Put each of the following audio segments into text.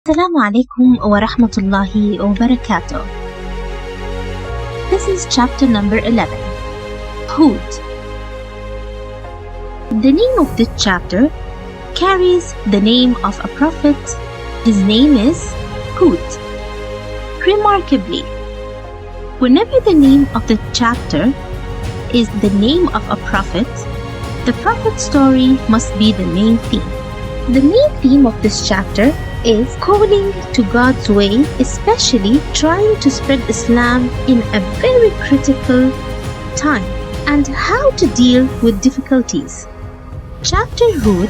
Assalamu alaikum wa rahmatullahi wa barakatuh. This is chapter number 11, Hud. The name of this chapter carries the name of a prophet. His name is Hud. Remarkably, whenever the name of the chapter is the name of a prophet, the prophet's story must be the main theme. The main theme of this chapter is calling to God's way, especially trying to spread Islam in a very critical time, and how to deal with difficulties. Chapter Hud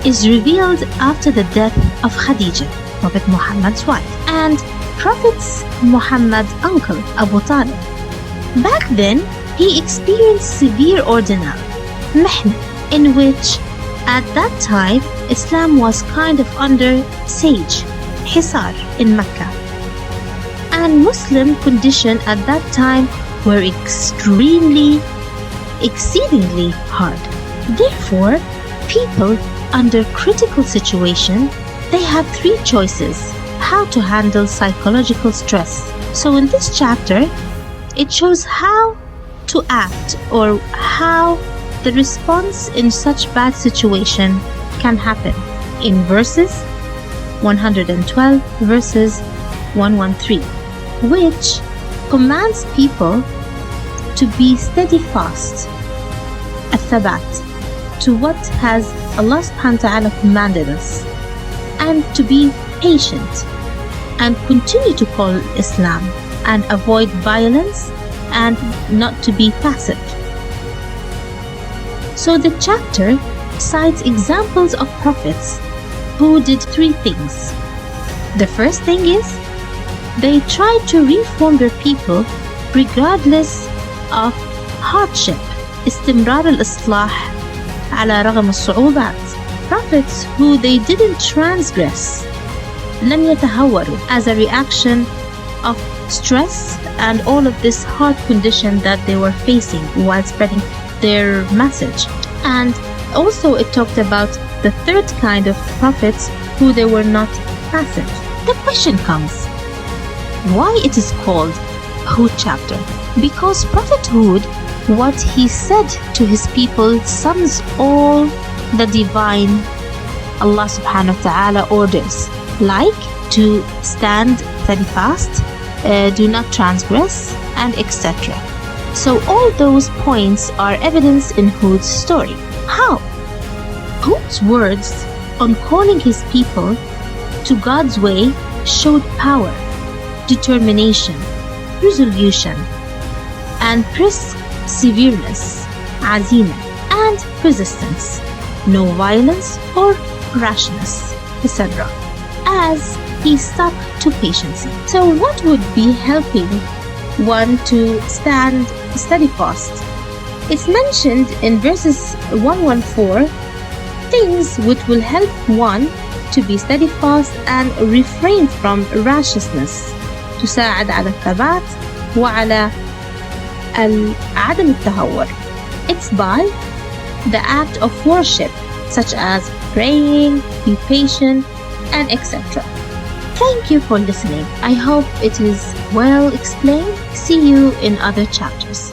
is revealed after the death of Khadija, Prophet Muhammad's wife, and Prophet Muhammad's uncle Abu Talib. Back then, he experienced severe ordeal, mihna, in which at that time, Islam was kind of under siege, hisar in Mecca. And Muslim conditions at that time were exceedingly hard. Therefore, people under critical situation, they have three choices how to handle psychological stress. So in this chapter, it shows how to act or how the response in such bad situation can happen in verses 112 verses 113, which commands people to be steadfast, athabat, to what has Allah subhanahu wa ta'ala commanded us, and to be patient and continue to call Islam and avoid violence and not to be passive. So the chapter cites examples of prophets who did three things. The first thing is they tried to reform their people regardless of hardship. استمرار الإصلاح على رغم الصعوبات. Prophets who they didn't transgress, لم يتهوروا, as a reaction of stress and all of this hard condition that they were facing while spreading their message. And also it talked about the third kind of prophets who they were not passive. The question comes, why it is called Hud chapter? Because Prophet Hud, what he said to his people sums all the divine Allah subhanahu wa ta'ala orders, like to stand steadfast, do not transgress, and etc. So all those points are evidence in Hud's story. How? Hud's words on calling his people to God's way showed power, determination, resolution, and perseverance, azima, and persistence, no violence or rashness, etc., as he stuck to patience. So what would be helping one to stand steadfast? It's mentioned in verses 114 things which will help one to be steadfast and refrain from rashness. تساعد على الثبات وعلى عدم التهور. It's by the act of worship such as praying, be patient, and etc. Thank you for listening. I hope it is well explained. See you in other chapters.